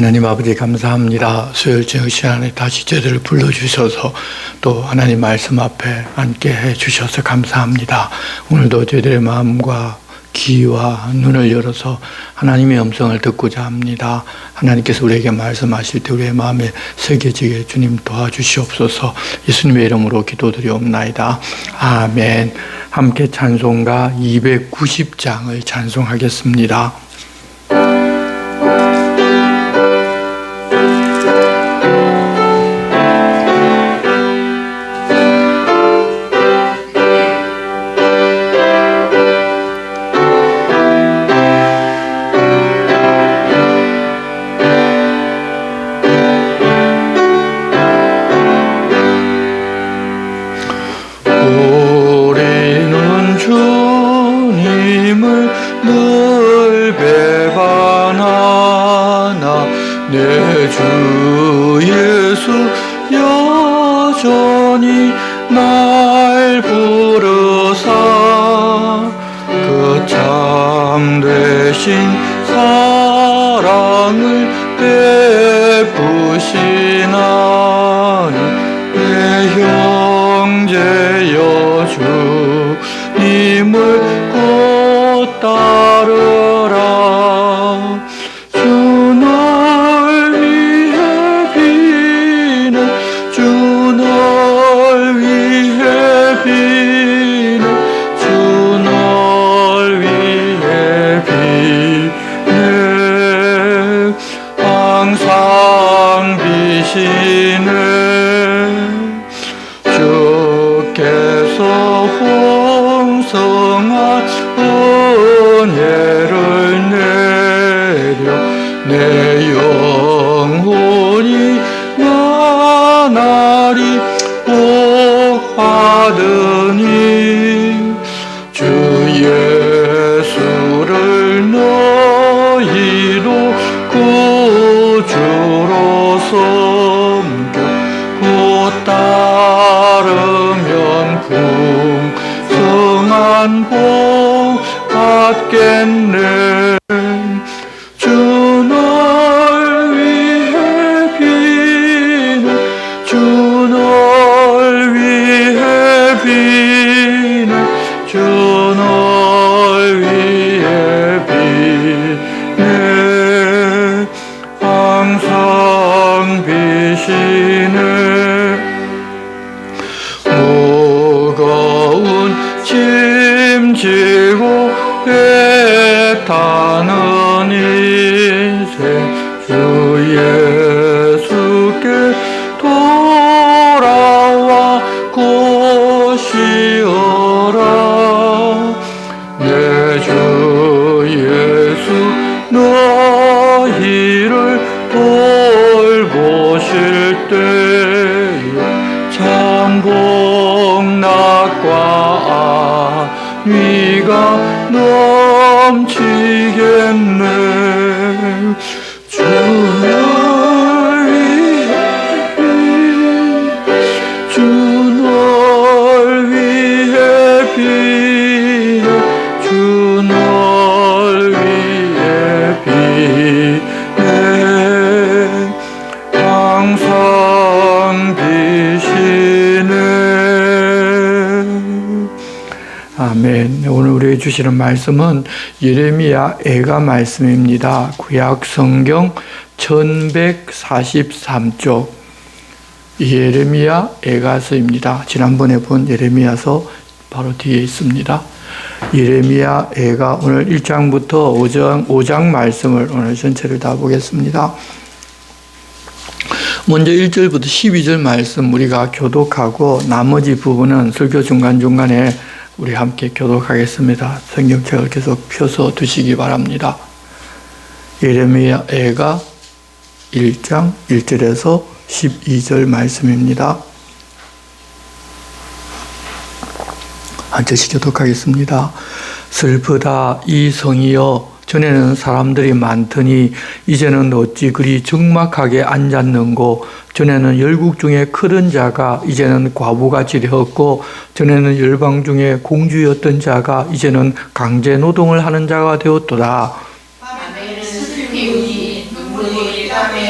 하나님 아버지 감사합니다. 수요일 저녁 시간에 다시 저희들을 불러주셔서 또 하나님 말씀 앞에 앉게 해주셔서 감사합니다. 오늘도 저희들의 마음과 귀와 눈을 열어서 하나님의 음성을 듣고자 합니다. 하나님께서 우리에게 말씀하실 때 우리의 마음에 새겨지게 주님 도와주시옵소서. 예수님의 이름으로 기도드리옵나이다. 아멘. 함께 찬송가 290장을 찬송하겠습니다. 내 주 예수 여전히 날 부르사 그 참되신 사랑을 베푸시나니 내 형제여 주님을 곧 따르라. 주께서 풍성한 은혜를 내려 내 영혼이 나날이 복받으니 주 예수를 너희도 구주로 섬겨 곧 따르면 풍성한 복 받겠네. 주 널 위해 비네 주 널 위해 비네 주 널 위해 비네 항상 비시네. 무거운 짐지고 애타는 인생 주 예수께 돌아와 고시어라. 내 주 예수 너희를 돌보실 때에 참 복락과 안위가 넘치겠네. 주 널 위해 주 널 위해 비네 주 널 위해 비네 항상 비시네. 아멘. 오늘 우리에게 주시는 말씀은 예레미야 애가 말씀입니다. 구약 성경 1143쪽 예레미야 애가서입니다. 지난번에 본 예레미야서 바로 뒤에 있습니다. 예레미야 애가 오늘 1장부터 5장 말씀을 오늘 전체를 다 보겠습니다. 먼저 1절부터 12절 말씀 우리가 교독하고 나머지 부분은 설교 중간중간에 우리 함께 교독하겠습니다. 성경책을 계속 펴서 두시기 바랍니다. 예레미야 애가 1장 1절에서 12절 말씀입니다. 한 절씩 교독하겠습니다. 슬프다 이 성이여 전에는 사람들이 많더니 이제는 어찌 그리 적막하게 앉았는고 전에는 열국 중에 크던 자가 이제는 과부같이 되었고 전에는 열방 중에 공주였던 자가 이제는 강제 노동을 하는 자가 되었도다. 밤에는 슬피 우니 눈물이 일감에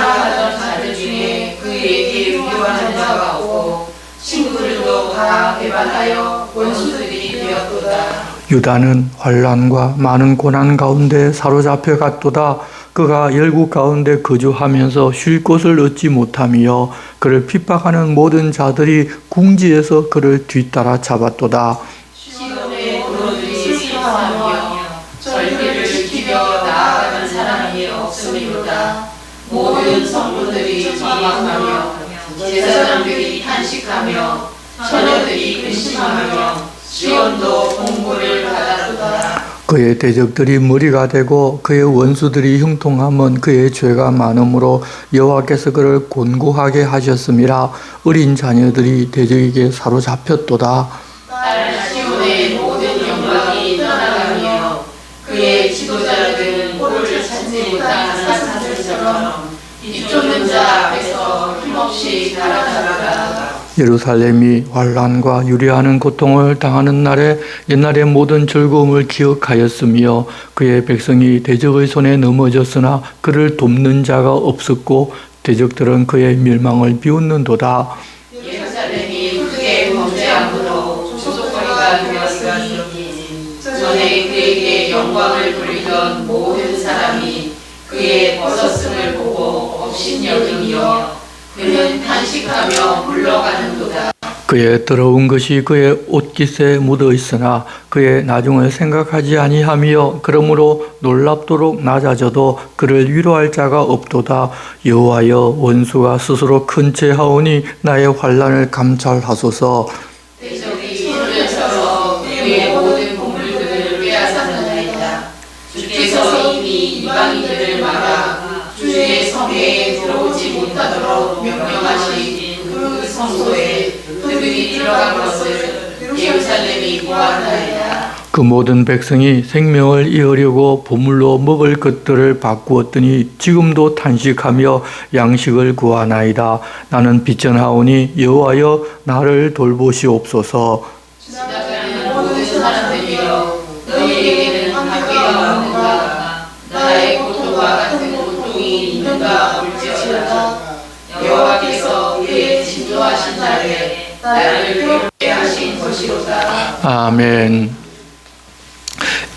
살아가던 자들 중에 그에게 위로하는 자가 없고 친구들도 다 배반하여 원수들이 되었도다. 유다는 환난과 많은 고난 가운데 사로잡혀 갔도다. 그가 열국 가운데 거주하면서 쉴 곳을 얻지 못하며 그를 핍박하는 모든 자들이 궁지에서 그를 뒤따라 잡았도다. 시돈의 도로들이 슬퍼하며 절기를 지키며 나아가는 사람이 없음이로다. 모든 성도들이 절망하며 제사장들이 탄식하며 처녀들이 근심하며 시온도 공고를 받았도다. 그의 대적들이 머리가 되고 그의 원수들이 형통함은 그의 죄가 많으므로 여호와께서 그를 곤고하게 하셨음이라. 어린 자녀들이 대적에게 사로잡혔도다. 딸 시온의 모든 영광이 떠나가며 그의 지도자들은 꼴을 찾지 못한 사슴들처럼 뒤쫓는 자 앞에서 힘없이 따라잡아가. 예루살렘이 환난과 유리하는 고통을 당하는 날에 옛날의 모든 즐거움을 기억하였으며 그의 백성이 대적의 손에 넘어졌으나 그를 돕는 자가 없었고 대적들은 그의 멸망을 비웃는도다. 예루살렘이 크게 범죄함으로 조속거리가 되었으니 전에 그에게 영광을 돌리던 모든 사람이 그의 벗었음을 보고 업신여기며 그는 탄식하며 물러가는도다. 그의 더러운 것이 그의 옷깃에 묻어 있으나 그의 나중을 생각하지 아니하며 그러므로 놀랍도록 낮아져도 그를 위로할 자가 없도다. 여호와여, 원수가 스스로 큰 죄하오니 나의 환난을 감찰하소서. 대적이 홀려서 그의 모든 보물들을 빼앗았나이다. 주께서 이미 이방인들을 막아 주의 성에 들어오지 못하도록 명령하신 그 성소에 그들이 들어간 것을 예루살렘이 보았나이다. 그 모든 백성이 생명을 이으려고 보물로 먹을 것들을 바꾸었더니 지금도 탄식하며 양식을 구하나이다. 나는 비전하오니 여호와여, 나를 돌보시옵소서. 지나가는 모든 사람들이여, 너희에게는 학계가 없는가? 나의 고통과 같은 고통이 있는가 볼지어다. 여호와께서 그의 진노하신 날에 나를 괴롭게 하신 것이로다. 아멘.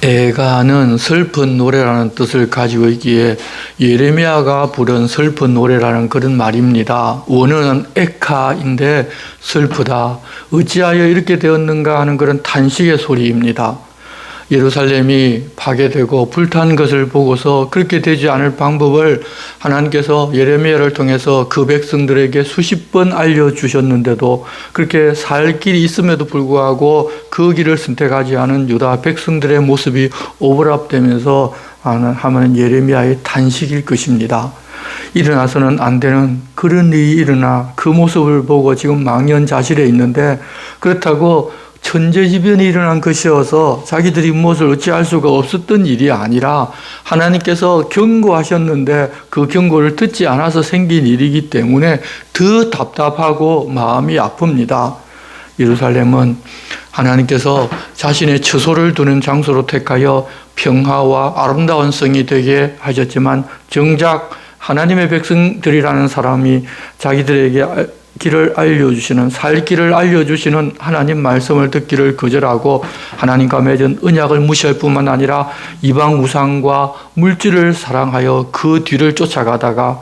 애가는 슬픈 노래라는 뜻을 가지고 있기에 예레미야가 부른 슬픈 노래라는 그런 말입니다. 원어는 에카인데 슬프다. 어찌하여 이렇게 되었는가 하는 그런 탄식의 소리입니다. 예루살렘이 파괴되고 불탄 것을 보고서 그렇게 되지 않을 방법을 하나님께서 예레미야를 통해서 그 백성들에게 수십 번 알려주셨는데도 그렇게 살 길이 있음에도 불구하고 그 길을 선택하지 않은 유다 백성들의 모습이 오버랩되면서 하면 예레미야의 탄식일 것입니다. 일어나서는 안 되는 그런 일이 일어나 그 모습을 보고 지금 망연자실해 있는데, 그렇다고 천재지변이 일어난 것이어서 자기들이 무엇을 어찌할 수가 없었던 일이 아니라 하나님께서 경고하셨는데 그 경고를 듣지 않아서 생긴 일이기 때문에 더 답답하고 마음이 아픕니다. 예루살렘은 하나님께서 자신의 처소를 두는 장소로 택하여 평화와 아름다운 성이 되게 하셨지만 정작 하나님의 백성들이라는 사람이 자기들에게 길을 알려주시는, 살 길을 알려주시는 하나님 말씀을 듣기를 거절하고 하나님과 맺은 언약을 무시할 뿐만 아니라 이방 우상과 물질을 사랑하여 그 뒤를 쫓아가다가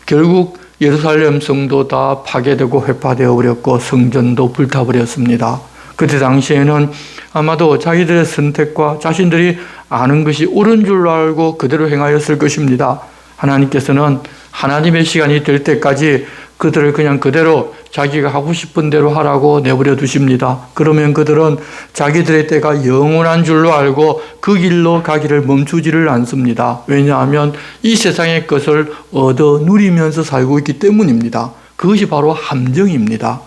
결국 예루살렘 성도 다 파괴되고 회파되어 버렸고 성전도 불타버렸습니다. 그때 당시에는 아마도 자기들의 선택과 자신들이 아는 것이 옳은 줄로 알고 그대로 행하였을 것입니다. 하나님께서는 하나님의 시간이 될 때까지 그들을 그냥 그대로 자기가 하고 싶은 대로 하라고 내버려 두십니다. 그러면 그들은 자기들의 때가 영원한 줄로 알고 그 길로 가기를 멈추지를 않습니다. 왜냐하면 이 세상의 것을 얻어 누리면서 살고 있기 때문입니다. 그것이 바로 함정입니다.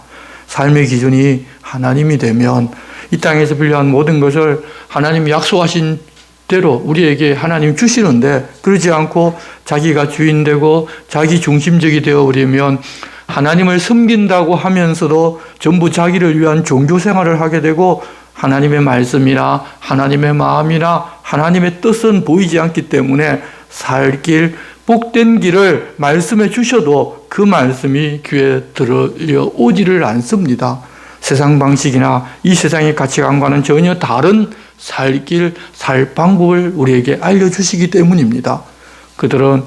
삶의 기준이 하나님이 되면 이 땅에서 필요한 모든 것을 하나님이 약속하신 대로 우리에게 하나님 주시는데, 그러지 않고 자기가 주인되고 자기 중심적이 되어버리면 하나님을 섬긴다고 하면서도 전부 자기를 위한 종교 생활을 하게 되고 하나님의 말씀이나 하나님의 마음이나 하나님의 뜻은 보이지 않기 때문에 살 길, 복된 길을 말씀해 주셔도 그 말씀이 귀에 들어오지를 않습니다. 세상 방식이나 이 세상의 가치관과는 전혀 다른 살 방법을 우리에게 알려주시기 때문입니다. 그들은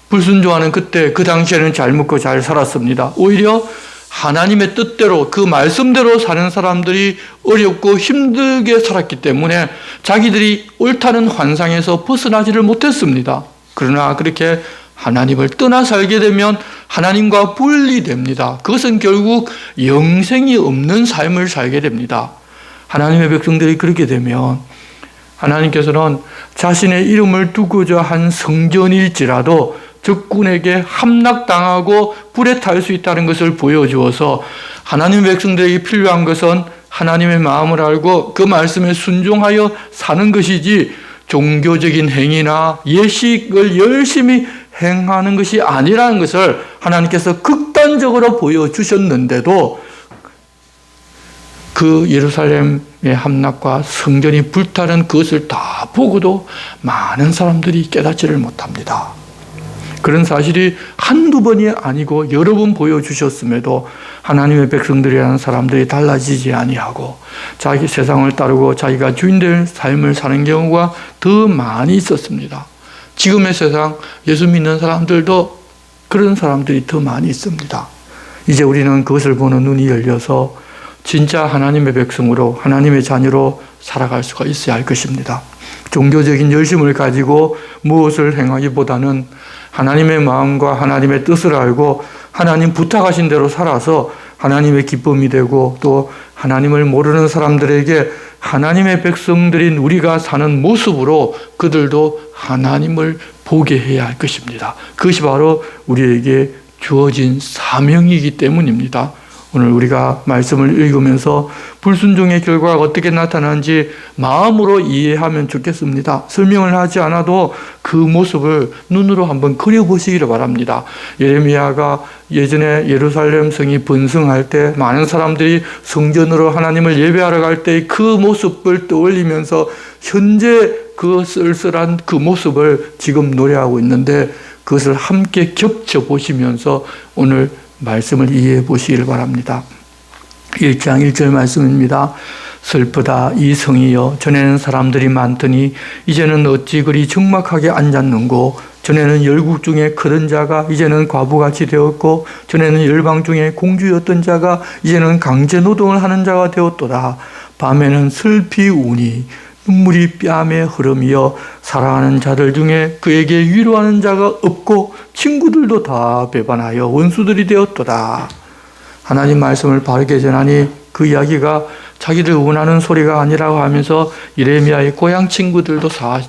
불순종하는 그때 그 당시에는 잘 먹고 잘 살았습니다. 오히려 하나님의 뜻대로 그 말씀대로 사는 사람들이 어렵고 힘들게 살았기 때문에 자기들이 옳다는 환상에서 벗어나지를 못했습니다. 그러나 그렇게 하나님을 떠나 살게 되면 하나님과 분리됩니다. 그것은 결국 영생이 없는 삶을 살게 됩니다. 하나님의 백성들이 그렇게 되면 하나님께서는 자신의 이름을 두고자 한 성전일지라도 적군에게 함락당하고 불에 탈 수 있다는 것을 보여주어서 하나님의 백성들에게 필요한 것은 하나님의 마음을 알고 그 말씀에 순종하여 사는 것이지 종교적인 행위나 예식을 열심히 행하는 것이 아니라는 것을 하나님께서 극단적으로 보여주셨는데도 그 예루살렘의 함락과 성전이 불타는 그것을 다 보고도 많은 사람들이 깨닫지를 못합니다. 그런 사실이 한두 번이 아니고 여러 번 보여주셨음에도 하나님의 백성들이라는 사람들이 달라지지 아니하고 자기 세상을 따르고 자기가 주인될 삶을 사는 경우가 더 많이 있었습니다. 지금의 세상 예수 믿는 사람들도 그런 사람들이 더 많이 있습니다. 이제 우리는 그것을 보는 눈이 열려서 진짜 하나님의 백성으로 하나님의 자녀로 살아갈 수가 있어야 할 것입니다. 종교적인 열심을 가지고 무엇을 행하기보다는 하나님의 마음과 하나님의 뜻을 알고 하나님 부탁하신 대로 살아서 하나님의 기쁨이 되고 또 하나님을 모르는 사람들에게 하나님의 백성들인 우리가 사는 모습으로 그들도 하나님을 보게 해야 할 것입니다. 그것이 바로 우리에게 주어진 사명이기 때문입니다. 오늘 우리가 말씀을 읽으면서 불순종의 결과가 어떻게 나타나는지 마음으로 이해하면 좋겠습니다. 설명을 하지 않아도 그 모습을 눈으로 한번 그려보시기를 바랍니다. 예레미야가 예전에 예루살렘 성이 번성할 때 많은 사람들이 성전으로 하나님을 예배하러 갈 때 그 모습을 떠올리면서 현재 그 쓸쓸한 그 모습을 지금 노래하고 있는데 그것을 함께 겹쳐보시면서 오늘 말씀을 이해해 보시길 바랍니다. 1장 1절 말씀입니다. 슬프다 이 성이여 전에는 사람들이 많더니 이제는 어찌 그리 적막하게 앉았는고 전에는 열국 중에 크던 자가 이제는 과부같이 되었고 전에는 열방 중에 공주였던 자가 이제는 강제 노동을 하는 자가 되었도다. 밤에는 슬피 우니 눈물이 뺨에 흐름이여 사랑하는 자들 중에 그에게 위로하는 자가 없고 친구들도 다 배반하여 원수들이 되었도다. 하나님 말씀을 바르게 전하니 그 이야기가 자기들 원하는 소리가 아니라고 하면서 예레미야의 고향 친구들도 다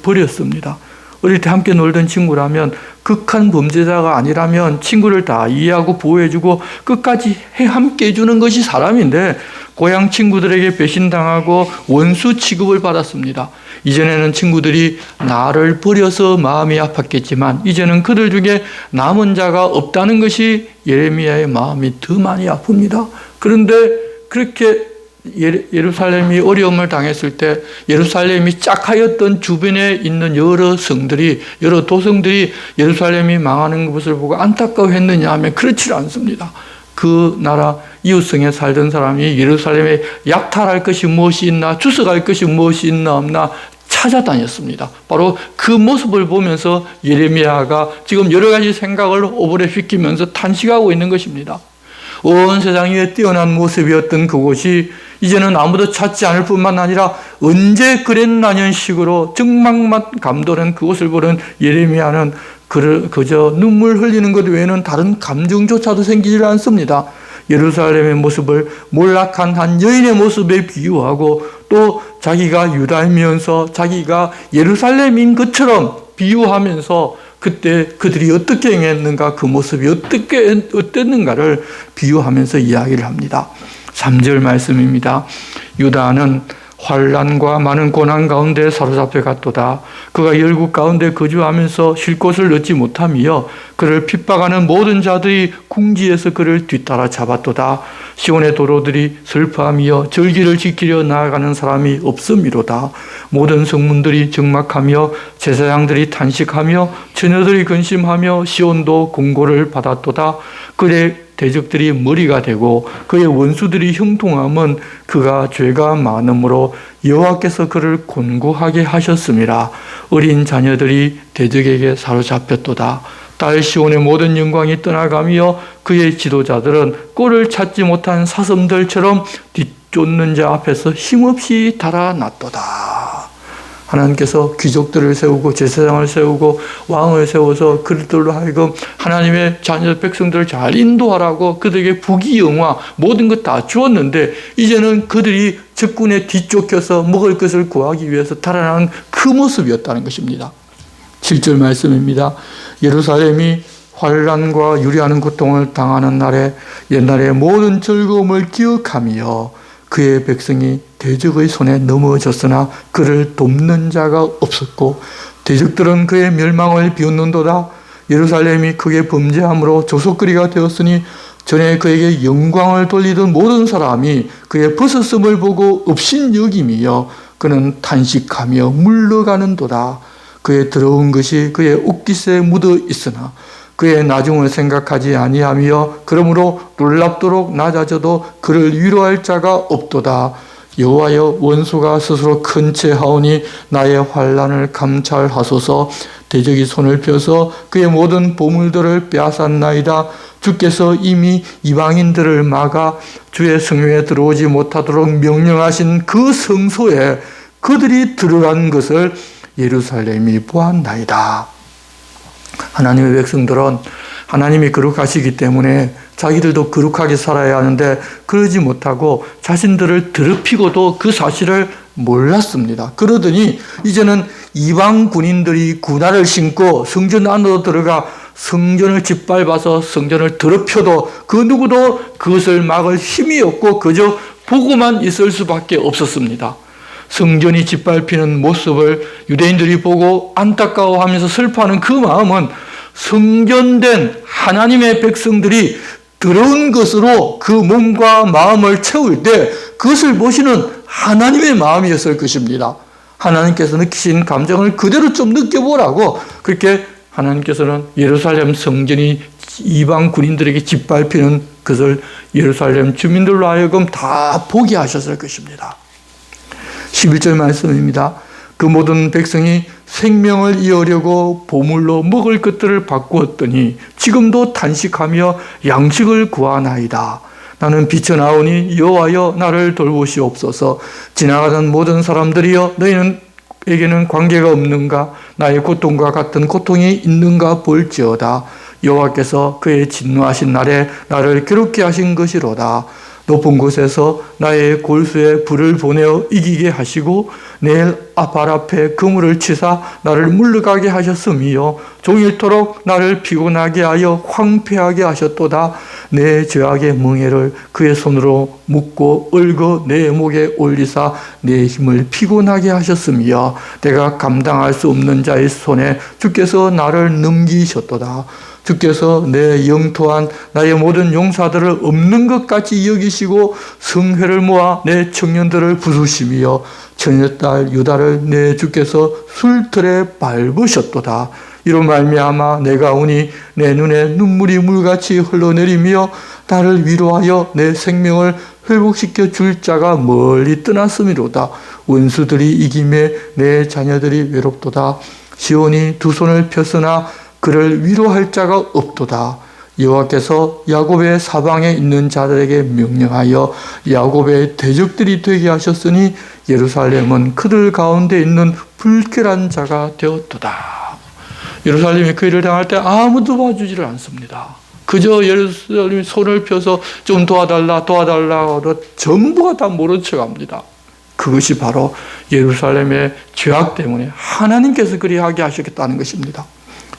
버렸습니다. 어릴 때 함께 놀던 친구라면 극한 범죄자가 아니라면 친구를 다 이해하고 보호해주고 끝까지 함께 해주는 것이 사람인데 고향 친구들에게 배신당하고 원수 취급을 받았습니다. 이전에는 친구들이 나를 버려서 마음이 아팠겠지만 이제는 그들 중에 남은 자가 없다는 것이 예레미야의 마음이 더 많이 아픕니다. 그런데 그렇게 예루살렘이 어려움을 당했을 때 예루살렘이 짝하였던 주변에 있는 여러 성들이 여러 도성들이 예루살렘이 망하는 것을 보고 안타까워했느냐 하면 그렇지 않습니다. 그 나라 이웃성에 살던 사람이 예루살렘에 약탈할 것이 무엇이 있나 주워갈 것이 무엇이 있나 없나 찾아다녔습니다. 바로 그 모습을 보면서 예레미야가 지금 여러 가지 생각을 오버랩 시키면서 탄식하고 있는 것입니다. 온 세상 위에 뛰어난 모습이었던 그곳이 이제는 아무도 찾지 않을 뿐만 아니라 언제 그랬나는 식으로 적막만 감도는 그곳을 보는 예레미야는 그저 눈물 흘리는 것 외에는 다른 감정조차도 생기지 않습니다. 예루살렘의 모습을 몰락한 한 여인의 모습에 비유하고 또 자기가 유다이면서 자기가 예루살렘인 것처럼 비유하면서 그때 그들이 어떻게 행했는가 그 모습이 어땠는가를 비유하면서 이야기를 합니다. 3절 말씀입니다. 유다는 환난과 많은 고난 가운데 사로잡혀 갔도다. 그가 열국 가운데 거주하면서 쉴 곳을 얻지 못하며 그를 핍박하는 모든 자들이 궁지에서 그를 뒤따라 잡았도다. 시온의 도로들이 슬퍼하며 절기를 지키려 나아가는 사람이 없음이로다. 모든 성문들이 적막하며 제사장들이 탄식하며 처녀들이 근심하며 시온도 공고를 받았도다. 그의 대적들이 머리가 되고 그의 원수들이 형통함은 그가 죄가 많음으로 여호와께서 그를 곤고하게 하셨음이라. 어린 자녀들이 대적에게 사로잡혔도다. 딸 시온의 모든 영광이 떠나가며 그의 지도자들은 꼴을 찾지 못한 사슴들처럼 뒤쫓는 자 앞에서 힘없이 달아났도다. 하나님께서 귀족들을 세우고 제사장을 세우고 왕을 세워서 그들로 하여금 하나님의 자녀 백성들을 잘 인도하라고 그들에게 부귀영화 모든 것 다 주었는데 이제는 그들이 적군에 뒤쫓겨서 먹을 것을 구하기 위해서 달아나는 그 모습이었다는 것입니다. 7절 말씀입니다. 예루살렘이 환난과 유리하는 고통을 당하는 날에 옛날의 모든 즐거움을 기억하며 그의 백성이 대적의 손에 넘어졌으나 그를 돕는 자가 없었고 대적들은 그의 멸망을 비웃는도다. 예루살렘이 크게 범죄함으로 조속거리가 되었으니 전에 그에게 영광을 돌리던 모든 사람이 그의 벗었음을 보고 업신여김이여 그는 탄식하며 물러가는도다. 그의 더러운 것이 그의 옷깃에 묻어 있으나 그의 나중을 생각하지 아니하며 그러므로 놀랍도록 낮아져도 그를 위로할 자가 없도다. 여호와여 원수가 스스로 큰 채 하오니 나의 환난을 감찰하소서. 대적이 손을 펴서 그의 모든 보물들을 빼앗았나이다. 주께서 이미 이방인들을 막아 주의 성회에 들어오지 못하도록 명령하신 그 성소에 그들이 들어간 것을 예루살렘이 보았나이다. 하나님의 백성들은 하나님이 거룩하시기 때문에 자기들도 거룩하게 살아야 하는데 그러지 못하고 자신들을 더럽히고도 그 사실을 몰랐습니다. 그러더니 이제는 이방 군인들이 군화를 신고 성전 안으로 들어가 성전을 짓밟아서 성전을 더럽혀도 그 누구도 그것을 막을 힘이 없고 그저 보고만 있을 수밖에 없었습니다. 성전이 짓밟히는 모습을 유대인들이 보고 안타까워하면서 슬퍼하는 그 마음은 성전된 하나님의 백성들이 더러운 것으로 그 몸과 마음을 채울 때 그것을 보시는 하나님의 마음이었을 것입니다. 하나님께서 느끼신 감정을 그대로 좀 느껴보라고 그렇게 하나님께서는 예루살렘 성전이 이방 군인들에게 짓밟히는 것을 예루살렘 주민들로 하여금 다 보게 하셨을 것입니다. 11절 말씀입니다. 그 모든 백성이 생명을 이으려고 보물로 먹을 것들을 바꾸었더니 지금도 탄식하며 양식을 구하나이다. 나는 비쳐나오니 여호와여 나를 돌보시옵소서. 지나가던 모든 사람들이여 너희에게는 관계가 없는가? 나의 고통과 같은 고통이 있는가 볼지어다. 여호와께서 그의 진노하신 날에 나를 괴롭게 하신 것이로다. 높은 곳에서 나의 골수에 불을 보내어 이기게 하시고 내 발 앞에 그물을 치사 나를 물러가게 하셨으며 종일토록 나를 피곤하게 하여 황폐하게 하셨도다. 내 죄악의 멍에를 그의 손으로 묶고 얽어 내 목에 올리사 내 힘을 피곤하게 하셨으며 내가 감당할 수 없는 자의 손에 주께서 나를 넘기셨도다. 주께서 내 영토한 나의 모든 용사들을 없는 것 같이 여기시고 성회를 모아 내 청년들을 부수시며 처녀딸 유다를 내 주께서 술틀에 밟으셨도다. 이로 말미암아 내가 오니 내 눈에 눈물이 물같이 흘러내리며 나를 위로하여 내 생명을 회복시켜 줄 자가 멀리 떠났음이로다. 원수들이 이김에 내 자녀들이 외롭도다. 시온이 두 손을 폈으나 그를 위로할 자가 없도다. 여호와께서 야곱의 사방에 있는 자들에게 명령하여 야곱의 대적들이 되게 하셨으니 예루살렘은 그들 가운데 있는 불결한 자가 되었도다. 예루살렘이 그 일을 당할 때 아무도 봐주지를 않습니다. 그저 예루살렘이 손을 펴서 좀 도와달라 하고 전부가 다 모른 척합니다. 그것이 바로 예루살렘의 죄악 때문에 하나님께서 그리하게 하셨겠다는 것입니다.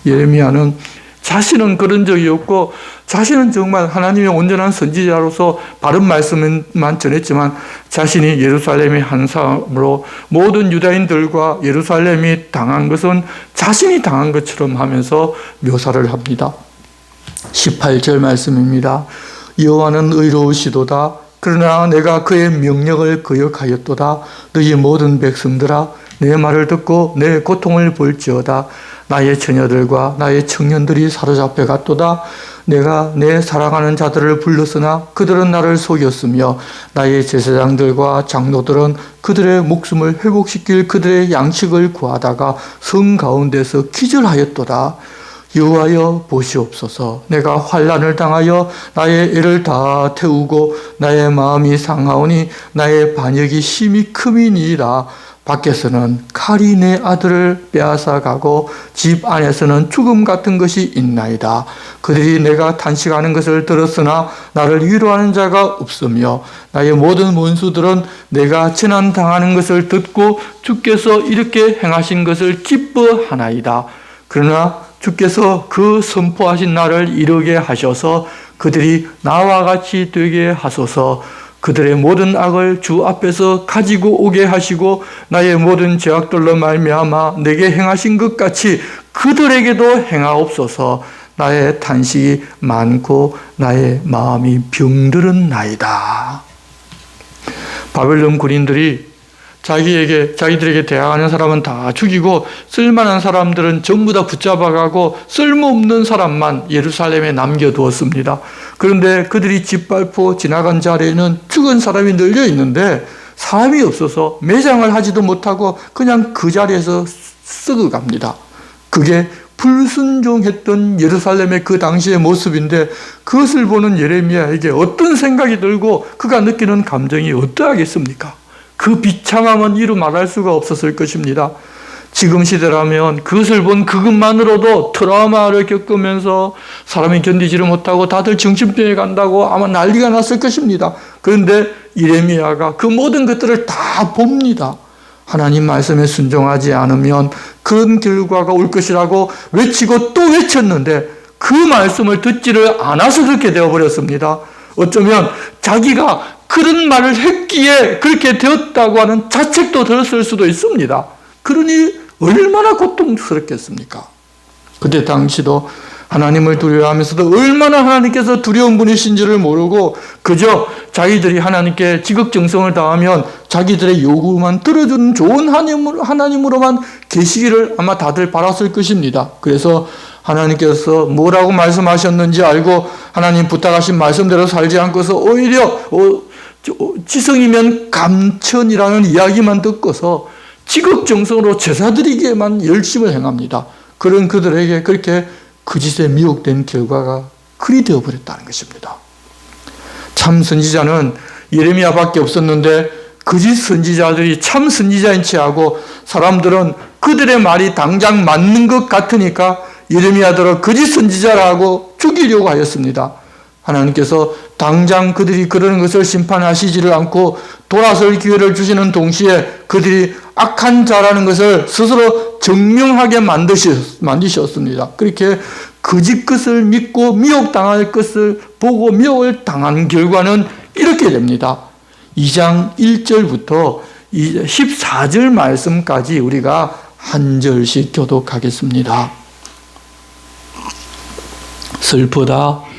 예레미야는 자신은 그런 적이 없고 자신은 정말 하나님의 온전한 선지자로서 바른 말씀만 전했지만 자신이 예루살렘의 한 사람으로 모든 유다인들과 예루살렘이 당한 것은 자신이 당한 것처럼 하면서 묘사를 합니다. 18절 말씀입니다. 여호와는 의로우시도다. 그러나 내가 그의 명령을 거역하였도다. 너희 모든 백성들아 내 말을 듣고 내 고통을 볼지어다. 나의 처녀들과 나의 청년들이 사로잡혀 갔도다. 내가 내 사랑하는 자들을 불렀으나 그들은 나를 속였으며 나의 제사장들과 장로들은 그들의 목숨을 회복시킬 그들의 양식을 구하다가 성 가운데서 기절하였도다. 여호와여 보시옵소서. 내가 환난을 당하여 나의 애를 다 태우고 나의 마음이 상하오니 나의 반역이 심히 크미니이다. 밖에서는 칼이 내 아들을 빼앗아가고 집 안에서는 죽음 같은 것이 있나이다. 그들이 내가 탄식하는 것을 들었으나 나를 위로하는 자가 없으며 나의 모든 원수들은 내가 재난당하는 것을 듣고 주께서 이렇게 행하신 것을 기뻐하나이다. 그러나 주께서 그 선포하신 날을 이루게 하셔서 그들이 나와 같이 되게 하소서. 그들의 모든 악을 주 앞에서 가지고 오게 하시고 나의 모든 죄악들로 말미암아 내게 행하신 것 같이 그들에게도 행하옵소서. 나의 탄식이 많고 나의 마음이 병들은 나이다. 바벨론 군인들이 자기들에게 대항하는 사람은 다 죽이고 쓸만한 사람들은 전부 다 붙잡아가고 쓸모없는 사람만 예루살렘에 남겨두었습니다. 그런데 그들이 짓밟고 지나간 자리에는 죽은 사람이 널려 있는데 사람이 없어서 매장을 하지도 못하고 그냥 그 자리에서 썩어갑니다. 그게 불순종했던 예루살렘의 그 당시의 모습인데 그것을 보는 예레미야에게 어떤 생각이 들고 그가 느끼는 감정이 어떠하겠습니까? 그 비참함은 이루 말할 수가 없었을 것입니다. 지금 시대라면 그것을 본 그것만으로도 트라우마를 겪으면서 사람이 견디지를 못하고 다들 정신병에 간다고 아마 난리가 났을 것입니다. 그런데 예레미야가 그 모든 것들을 다 봅니다. 하나님 말씀에 순종하지 않으면 그런 결과가 올 것이라고 외치고 또 외쳤는데 그 말씀을 듣지를 않아서 그렇게 되어버렸습니다. 어쩌면 자기가 그런 말을 했기에 그렇게 되었다고 하는 자책도 들었을 수도 있습니다. 그러니 얼마나 고통스럽겠습니까? 그때 당시도 하나님을 두려워하면서도 얼마나 하나님께서 두려운 분이신지를 모르고 그저 자기들이 하나님께 지극정성을 다하면 자기들의 요구만 들어주는 좋은 하나님으로만 계시기를 아마 다들 바랐을 것입니다. 그래서 하나님께서 뭐라고 말씀하셨는지 알고 하나님 부탁하신 말씀대로 살지 않고서 오히려 지성이면 감천이라는 이야기만 듣고서 지극정성으로 제사드리기에만 열심을 행합니다. 그런 그들에게 그렇게 그 짓에 미혹된 결과가 그리 되어버렸다는 것입니다. 참 선지자는 예레미야밖에 없었는데 거짓 선지자들이 참 선지자인 체하고 사람들은 그들의 말이 당장 맞는 것 같으니까 예레미야들을 거짓 선지자라고 죽이려고 하였습니다. 하나님께서 당장 그들이 그러는 것을 심판하시지를 않고 돌아설 기회를 주시는 동시에 그들이 악한 자라는 것을 스스로 증명하게 만드셨습니다. 그렇게 거짓 것을 믿고 미혹당할 것을 보고 미혹을 당한 결과는 이렇게 됩니다. 2장 1절부터 14절 말씀까지 우리가 한 절씩 교독하겠습니다. 슬프다.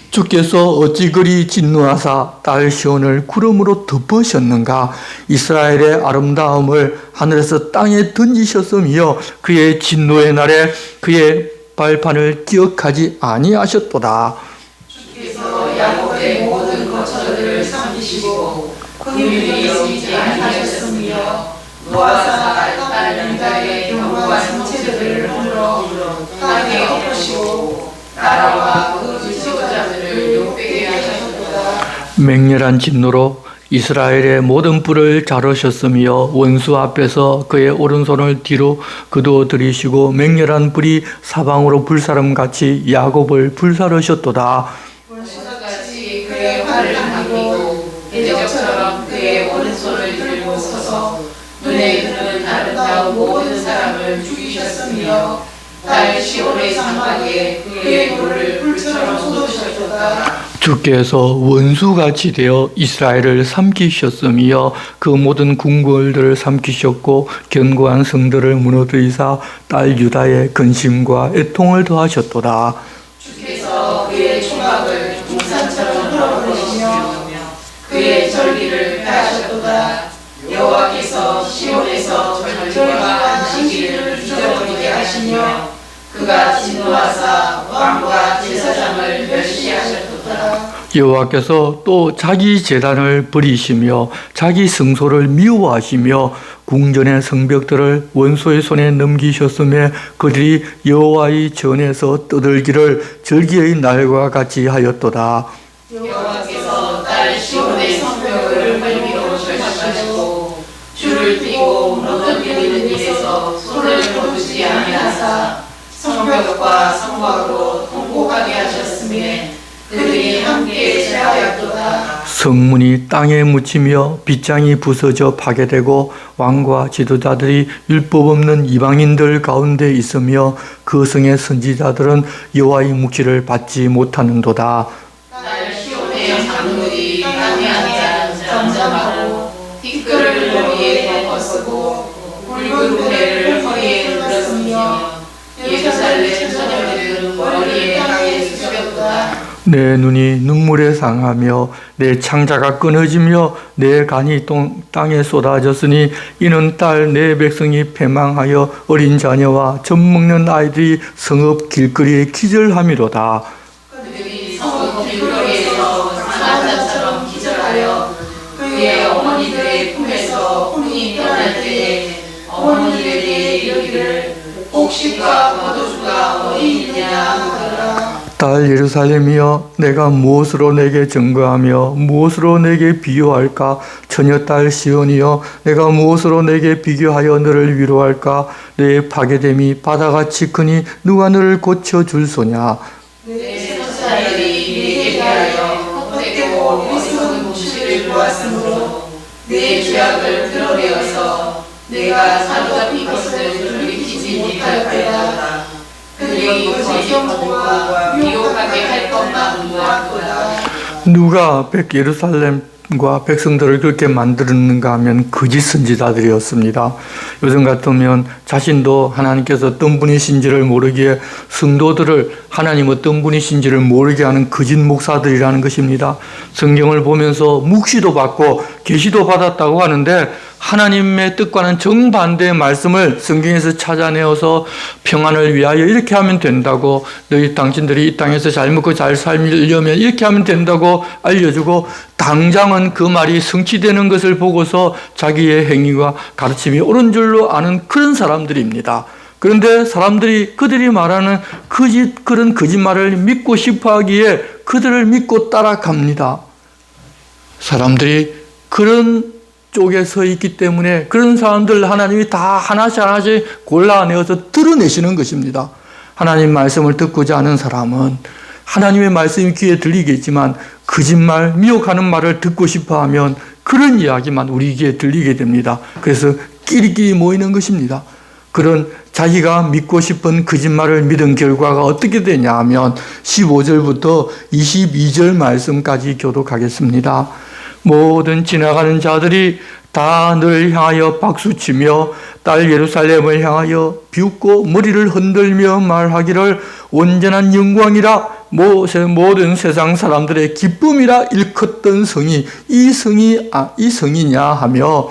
주께서 어찌 그리 진노하사 딸 시온을 구름으로 덮으셨는가. 이스라엘의 아름다움을 하늘에서 땅에 던지셨으며 그의 진노의 날에 그의 발판을 기억하지 아니하셨도다. 주께서 야곱의 모든 거처들을 삼키시고 그들이 쓰지 아니하셨으며 노아사 딸 양자의 견고한 성체들을 흔들어 땅에 엎으시고 나라와 그 지도자들을 욕되게 하셨도다. 맹렬한 진노로 이스라엘의 모든 뿔을 자르셨으며 원수 앞에서 그의 오른손을 뒤로 그두어 들이시고 맹렬한 불이 사방으로 불사름같이 야곱을 불사르셨도다. 원수같이 그의 활을 당기고 대적처럼 그의 오른손을 들고 서서 눈에 드는 아름다운 모든 사람을 죽이셨으며 딸 시온의 장막에 그의 돌을 불처럼 쏟으셨도다. 주께서 원수같이 되어 이스라엘을 삼키셨으며 그 모든 궁궐들을 삼키셨고 견고한 성들을 무너뜨리사 딸 유다의 근심과 애통을 더하셨도다. 주께서 그의 총각을 동산처럼 흘러보내시며 그의 전리를 폐하셨도다. 여호와께서 시온에서 절절과 안식일을 잊어버리게 하시며 그가 진노하사 왕과 제사장을 멸시하셨도다. 여호와께서 또 자기 제단을 버리시며 자기 성소를 미워하시며 궁전의 성벽들을 원수의 손에 넘기셨으며 그들이 여호와의 전에서 떠들기를 절기의 날과 같이 하였도다. 여호와께서 딸 시온의 성벽을 헐미로 절삭하시고 줄을 띠고 무너뜨리는 일에서 손을 거두지 아니하사 성벽과 성곽으로 통곡하게 하셨으며 그들이 함께 제하였도다. 성문이 땅에 묻히며 빗장이 부서져 파괴되고 왕과 지도자들이 율법 없는 이방인들 가운데 있으며 그 성의 선지자들은 여호와의 묵시를 받지 못하는도다. 딸 시온의 장로들이 아니하니 잠잠하고 티끌을 머리에 덮었고 굵은 구레를 허리에 물었으며 예루살렘 처녀들은 머리에 땅에 숙였도다. 내 눈이 눈물에 상하며 내 창자가 끊어지며 내 간이 땅에 쏟아졌으니 이는 딸 내 백성이 패망하여 어린 자녀와 젖 먹는 아이들이 성읍 길거리에 기절함이로다. 그들이 성읍 길거리에서 사자처럼 기절하여 그의 어머니들의 품에서 혼이 떠날 때에 어머니들이 이르기를 곡식과 포도주가 어디 있느냐 하더라. 딸 예루살렘이여 내가 무엇으로 내게 증거하며 무엇으로 내게 비교할까? 처녀 딸 시온이여 내가 무엇으로 내게 비교하여 너를 위로할까? 내 파괴됨이 바다같이 크니 누가 너를 고쳐줄 소냐? 내 선자들이 내게 대하여 헛되고 어리석은 묵시를 보았으므로 내 죄악을 드러내어서 내가 사로잡힌 것을 돌이키지 못할 거다. 그들이 거짓과 미혹하게 할 것만 무엇보다. 누가 예루살렘과 백성들을 그렇게 만들었는가 하면 거짓 선지자들이었습니다. 요즘 같으면 자신도 하나님께서 어떤 분이신지를 모르기에 성도들을 하나님 어떤 분이신지를 모르게 하는 거짓 목사들이라는 것입니다. 성경을 보면서 묵시도 받고 계시도 받았다고 하는데 하나님의 뜻과는 정반대의 말씀을 성경에서 찾아내어서 평안을 위하여 이렇게 하면 된다고, 당신들이 이 땅에서 잘 먹고 잘 살려면 이렇게 하면 된다고 알려주고, 당장은 그 말이 성취되는 것을 보고서 자기의 행위와 가르침이 옳은 줄로 아는 그런 사람들입니다. 그런데 사람들이 그들이 말하는 그런 거짓말을 믿고 싶어 하기에 그들을 믿고 따라갑니다. 사람들이 그런 쪽에 서 있기 때문에 그런 사람들 하나님이 다 하나씩 골라내어서 드러내시는 것입니다. 하나님 말씀을 듣고자 하는 사람은 하나님의 말씀이 귀에 들리겠지만 거짓말, 미혹하는 말을 듣고 싶어하면 그런 이야기만 우리 귀에 들리게 됩니다. 그래서 끼리끼리 모이는 것입니다. 그런 자기가 믿고 싶은 거짓말을 믿은 결과가 어떻게 되냐 하면 15절부터 22절 말씀까지 교독하겠습니다. 모든 지나가는 자들이 다 너를 향하여 박수치며 딸 예루살렘을 향하여 비웃고 머리를 흔들며 말하기를 온전한 영광이라 모든 세상 사람들의 기쁨이라 일컫던 성이 이 성이냐 하며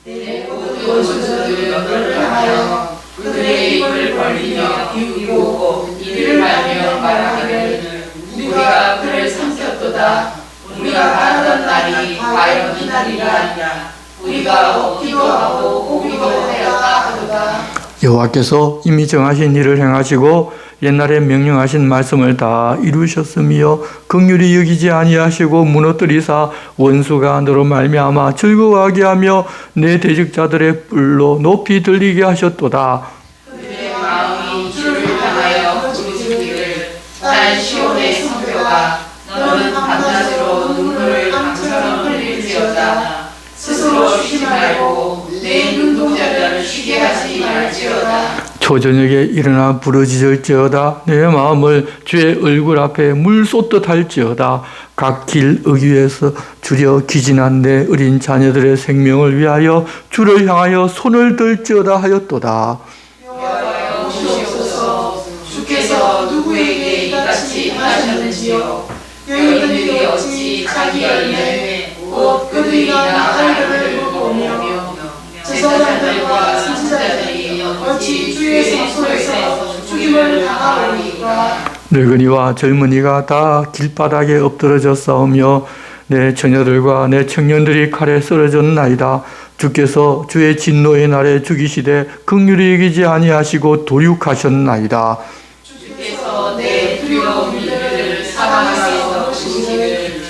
내 모든 원수들을 너를 향하여 그들의 입을 벌리며 비웃고 이를 말며 말하기를 우리가 그를 삼켰도다. 우리가 말하던 날이 과연 이 날이라. 우리가 얻기도 하고 오기도 하였다 하도다. 여호와께서 이미 정하신 일을 행하시고 옛날에 명령하신 말씀을 다 이루셨으며 긍휼히 여기지 아니하시고 무너뜨리사 원수가 너로 말미암아 즐거워하게 하며 내 대적자들의 뿔로 높이 들리게 하셨도다. 그들의 마음이 주를 향하여 부르짖기를 딸 시온의 성벽아 너는 밤낮으로 눈물을 강처럼 흘릴지어다. 스스로 쉬지 말고 내 눈동자를 쉬게 하지 말지어다. 초저녁에 일어나 부르짖을지어다. 내 마음을 주의 얼굴 앞에 물 쏟듯 할지어다. 각 길 어귀에서 주려 기진한 내 어린 자녀들의 생명을 위하여 주를 향하여 손을 들지어다 하였도다. 여호와여 주시옵소서. 주께서 누구에게 이같이 하셨는지요. 여인들이 어찌 자기 열매 곧 그들이나 아이들을 보며 제사장들과 선지자들이 어찌 주의 성소에서 죽임을 당하오리까. 늙은이와 젊은이가 다 길바닥에 엎드러져 싸우며 내 처녀들과 내 청년들이 칼에 쓰러졌나이다. 주께서 주의 진노의 날에 죽이시되 긍휼히 여기지 아니하시고 도륙하셨나이다. 주께서 내 두려운 이들을 사방에서 보시기를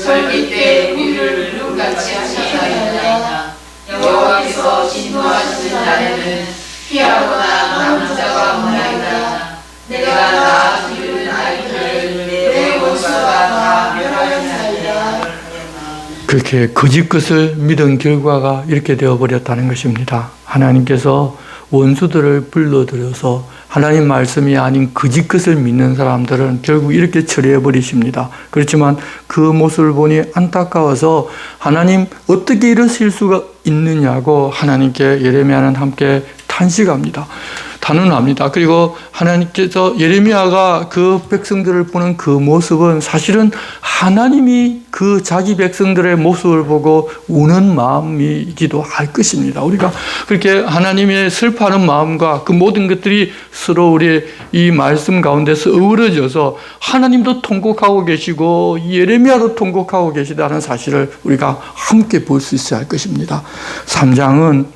절기 때 우리를 눈같이 하시나이다. 여호와께서 진노하시는 날에는 피하거나 남는 자가 없나이다. 내가 다 기르는 아이들을 내 원수가 다 멸하였나이다. 그렇게 거짓 것을 믿은 결과가 이렇게 되어버렸다는 것입니다. 하나님께서 원수들을 불러들여서 하나님 말씀이 아닌 거짓 것을 믿는 사람들은 결국 이렇게 처리해 버리십니다. 그렇지만 그 모습을 보니 안타까워서 하나님 어떻게 이러실 수가 있느냐고 하나님께 예레미야는 함께 탄식합니다. 단언합니다. 그리고 하나님께서 예레미야가 그 백성들을 보는 그 모습은 사실은 하나님이 그 자기 백성들의 모습을 보고 우는 마음이기도 할 것입니다. 우리가 그렇게 하나님의 슬퍼하는 마음과 그 모든 것들이 서로 우리의 이 말씀 가운데서 어우러져서 하나님도 통곡하고 계시고 예레미야도 통곡하고 계시다는 사실을 우리가 함께 볼 수 있어야 할 것입니다. 3장은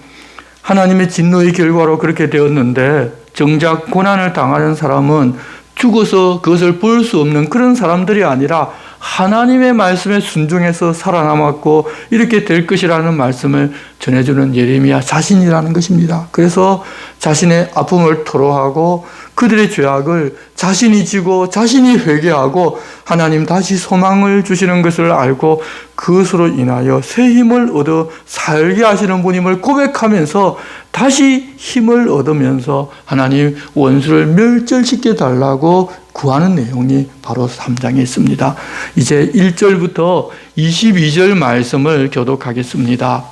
하나님의 진노의 결과로 그렇게 되었는데 정작 고난을 당하는 사람은 죽어서 그것을 볼 수 없는 그런 사람들이 아니라 하나님의 말씀에 순종해서 살아남았고 이렇게 될 것이라는 말씀을 전해주는 예레미야 자신이라는 것입니다. 그래서 자신의 아픔을 토로하고 그들의 죄악을 자신이 지고 자신이 회개하고 하나님 다시 소망을 주시는 것을 알고 그것으로 인하여 새 힘을 얻어 살게 하시는 분임을 고백하면서 다시 힘을 얻으면서 하나님 원수를 멸절시켜 달라고 구하는 내용이 바로 3장에 있습니다. 이제 1절부터 22절 말씀을 교독하겠습니다.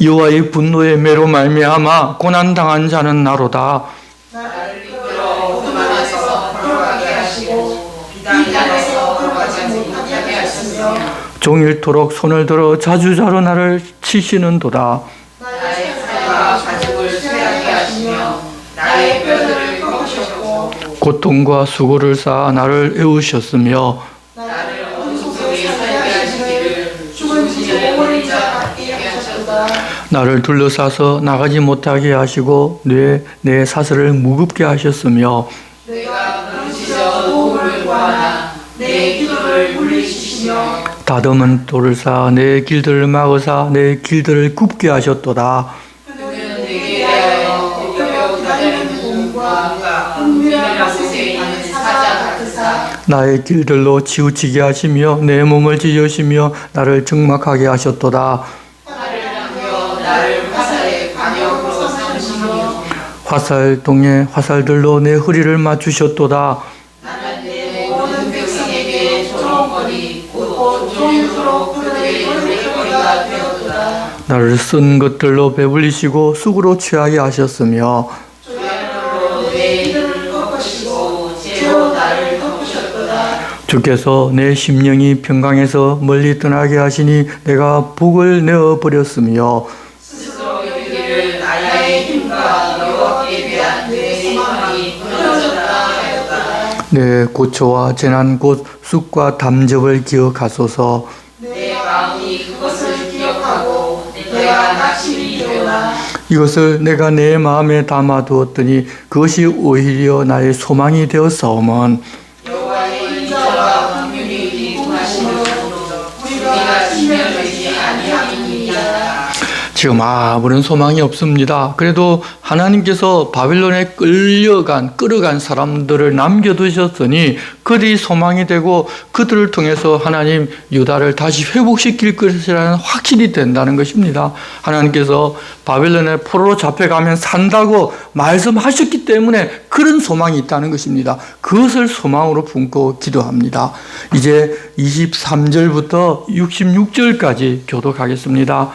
여호와의 분노의 매로 말미암아 고난당한 자는 나로다. 나를 이끌어 어둠 안에서 걸어가게 하시고 비단에서 걸어가지 못하게 하시며 종일토록 손을 들어 자주자로 나를 치시는도다. 나의 사랑과 가족을 쇠하게 하시며 나의 뼈들을 꺾으셨고 고통과 수고를 쌓아 나를 애우셨으며 나를 어둠 속에 살게 하시기를 죽은 지 오랜 자 같게 하셨다. 나를 둘러싸서 나가지 못하게 하시고 내 사슬을 무겁게 하셨으며 내가 부르짖어 도움을 구하나 내 기도를 물리치시며 다듬은 돌을 쌓아 내 길들을 막으사 내 길들을 굽게 하셨도다. 그는 내게 대하여 굽혀 기다리는 공과 은밀한 곳에 있는 사자 같으사 나의 길들로 치우치게 하시며 내 몸을 찢으시며 나를 적막하게 하셨도다. 나를 남겨 나를 화살의 관역으로 삼으시며 화살동에 화살들로 내 허리를 맞추셨도다. 나는 내 모든 백성에게 조롱거리 곧 종일토록 그들의 놀이거리가 되었도다. 나를 쓴 것들로 배불리시고 쑥으로 취하게 하셨으며 조약으로 내 이들을 꺾으시고 죄로 나를 덮으셨도다. 주께서 내 심령이 평강에서 멀리 떠나게 하시니 내가 복을 내어버렸으며 스스로 여기를 나의 힘과 여호와께 대한 내 소망이 무너졌다 하였다. 내 고초와 재난 곧 쑥과 담즙을 기억하소서. 내 마음이 그것을 기억하고 내가 낙심이 되오나 이것을 내가 내 마음에 담아두었더니 그것이 오히려 나의 소망이 되었사오면 여호와의 인자와 긍휼이 궁하심으로 우리가 지면되지 아니함이니이다. 지금 아무런 소망이 없습니다. 그래도 하나님께서 바빌론에 끌어간 사람들을 남겨두셨으니 그들이 소망이 되고 그들을 통해서 하나님 유다를 다시 회복시킬 것이라는 확신이 된다는 것입니다. 하나님께서 바빌론에 포로로 잡혀가면 산다고 말씀하셨기 때문에 그런 소망이 있다는 것입니다. 그것을 소망으로 품고 기도합니다. 이제 23절부터 66절까지 교독하겠습니다.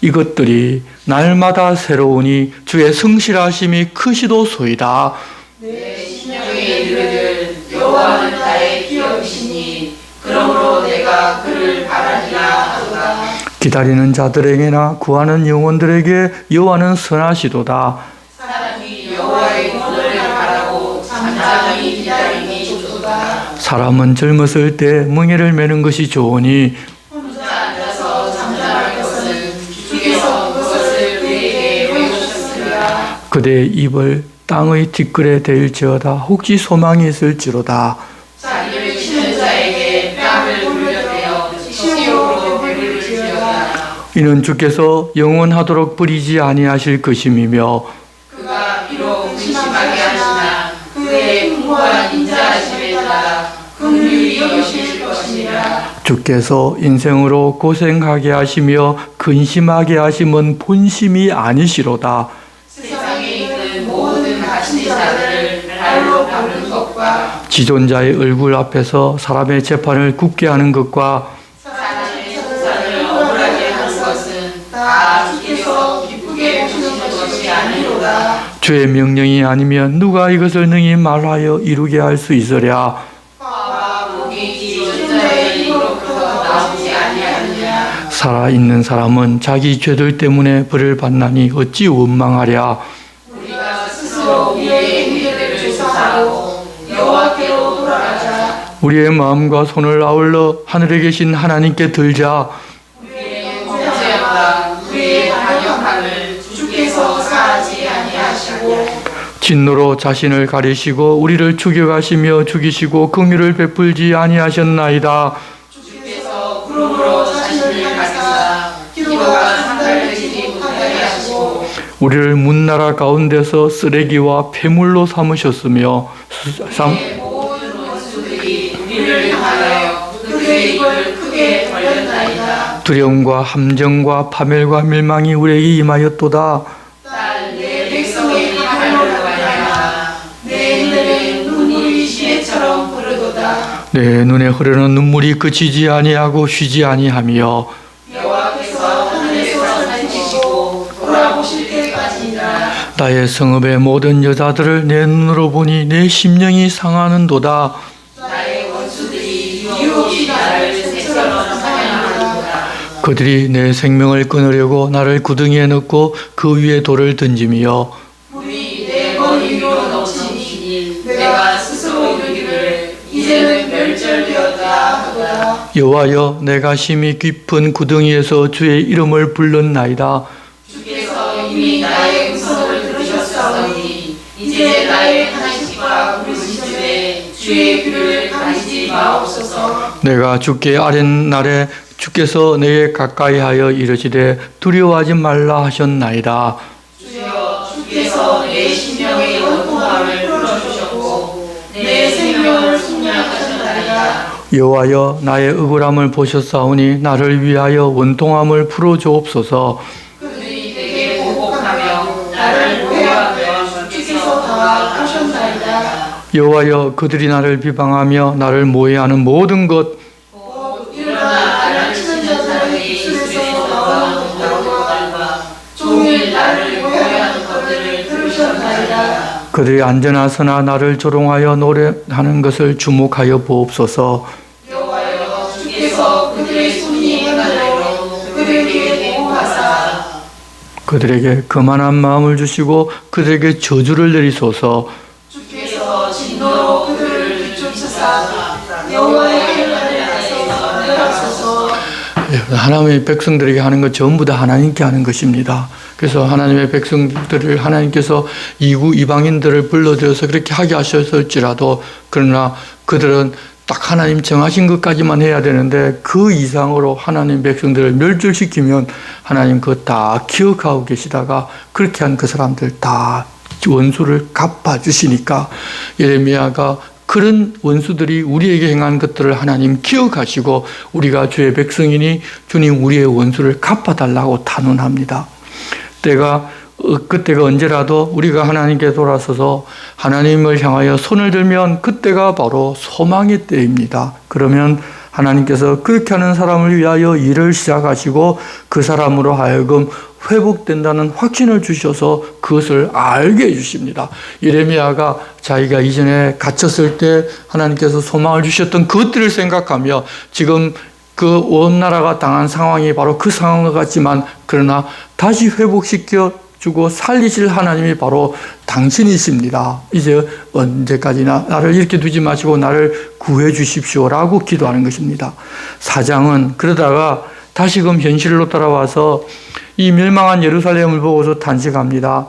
이것들이 날마다 새로우니 주의 성실하심이 크시도소이다. 내 심령에 이르기를 여호와는 나의 기업이시니 그러므로 내가 그를 바라리라 하도다. 기다리는 자들에게나 구하는 영혼들에게 여호와는 선하시도다. 사람이 여호와의 구원을 바라고 잠잠히 기다림이 좋도다. 사람은 젊었을 때 멍에를 매는 것이 좋으니 혼자 앉아서 잠잠할 것은 주께서 그것을 그에게 보여주셨으리라. 그대의 입을 땅의 뒷글에 대일지어다. 혹시 소망이 있을지로다. 자기를 치는 자에게 뺨을 돌려대어 시험으로 배부를지어다. 이는 주께서 영원하도록 버리지 아니하실 것임이며 그가 비록 의심하게 하시나 그의 풍부한 인자하심에 따라 긍휼히 여기실 것이니라. 주께서 인생으로 고생하게 하시며 근심하게 하심은 본심이 아니시로다. 세상에 있는 모든 가치 자들을 발로 밟는 것과 지존자의 얼굴 앞에서 사람의 재판을 굳게 하는 것과 사람의 속산을 억울하게 하는 것은 다 주께서 기쁘게 보시는 것이 아니로다. 주의 명령이 아니면 누가 이것을 능히 말하여 이루게 할 수 있으랴. 화와 목이 지존자의 입으로부터 나오지 아니하느냐. 살아있는 사람은 자기 죄들 때문에 벌을 받나니 어찌 원망하랴. 우리가 스스로 우리의 행위를 조사하고 여호와께로 돌아가자. 우리의 마음과 손을 아울러 하늘에 계신 하나님께 들자. 우리의 범죄와 우리의 반역함을 주께서 사하지 아니하시고 진노로 자신을 가리시고 우리를 죽여가시며 죽이시고 긍휼을 베풀지 아니하셨나이다. 주께서 그러므로 자신을 가리사 기도가 상달되지 못하게 하시고 우리를 문나라 가운데서 쓰레기와 폐물로 삼으셨으며 우리의 모든 원수들이 우리를 향하여 그의 입을 크게 벌렸나이다. 두려움과 함정과 파멸과 멸망이 우리에게 임하였도다. 딸 내 백성의 팔로를 말하라. 내 눈에 눈물이 시내처럼 흐르도다. 내 눈에 흐르는 눈물이 그치지 아니하고 쉬지 아니하며 여호와께서 하늘에서 찾으시고 돌아보실 때까지니라. 나의 성읍의 모든 여자들을 내 눈으로 보니 내 심령이 상하는도다. 나의 원수들이 유혹이 나를 새처럼 사냥하는도다. 그들이 내 생명을 끊으려고 나를 구덩이에 넣고 그 위에 돌을 던짐이요 물이 내 머리 위로 넘치니 내가 스스로 이르기를 이제는 멸절되었다 하도다. 여호와여 내가 심히 깊은 구덩이에서 주의 이름을 불렀나이다. 주께서 이미 나의 음성을 들으셨사오니 이제 나의 탄식과 부르짖음에 주의 귀를 가리지 마옵소서. 내가 주께 아랫날에 주께서 내게 가까이하여 이르시되 두려워하지 말라 하셨나이다. 주여 주께서 내 심령의 원통함을 풀어주셨고 내 생명을 속량하셨나이다. 여호와여 나의 억울함을 보셨사오니 나를 위하여 원통함을 풀어주옵소서. 그들이 내게 보복하며 나를 모해하며 주께서 다가오셨나이다. 여호와여 그들이 나를 비방하며 나를 모해하는 모든 것 일어나 나를 치는 자들의 입술에서 나오는 노래와 종일 나를 모해하는 것들을 들으셨나이다. 그들이 안전하서나 나를 조롱하여 노래하는 것을 주목하여 보옵소서. 여호와여 주께서 그들의 손이 행하도록 그들에게 보호하사 그들에게 거만한 마음을 주시고 그들에게 저주를 내리소서. 주께서 진노로 그들을 쫓으사 여호와의 하늘에서 내려가소서. 하나님의 백성들에게 하는 것 전부 다 하나님께 하는 것입니다. 그래서 하나님의 백성들을 하나님께서 이방인들을 불러들여서 그렇게 하게 하셨을지라도 그러나 그들은 딱 하나님 정하신 것까지만 해야 되는데 그 이상으로 하나님 백성들을 멸절시키면 하나님 그거 다 기억하고 계시다가 그렇게 한 그 사람들 다 원수를 갚아주시니까 예레미야가 그런 원수들이 우리에게 행한 것들을 하나님 기억하시고 우리가 주의 백성이니 주님 우리의 원수를 갚아달라고 탄원합니다. 그때가 언제라도 우리가 하나님께 돌아서서 하나님을 향하여 손을 들면 그때가 바로 소망의 때입니다. 그러면 하나님께서 그렇게 하는 사람을 위하여 일을 시작하시고 그 사람으로 하여금 회복된다는 확신을 주셔서 그것을 알게 해주십니다. 예레미야가 자기가 이전에 갇혔을 때 하나님께서 소망을 주셨던 그것들을 생각하며 지금 그 온 나라가 당한 상황이 바로 그 상황과 같지만 그러나 다시 회복시켜 주고 살리실 하나님이 바로 당신이십니다. 이제 언제까지나 나를 이렇게 두지 마시고 나를 구해 주십시오라고 기도하는 것입니다. 사장은 그러다가 다시금 현실로 따라와서 이 멸망한 예루살렘을 보고서 탄식합니다.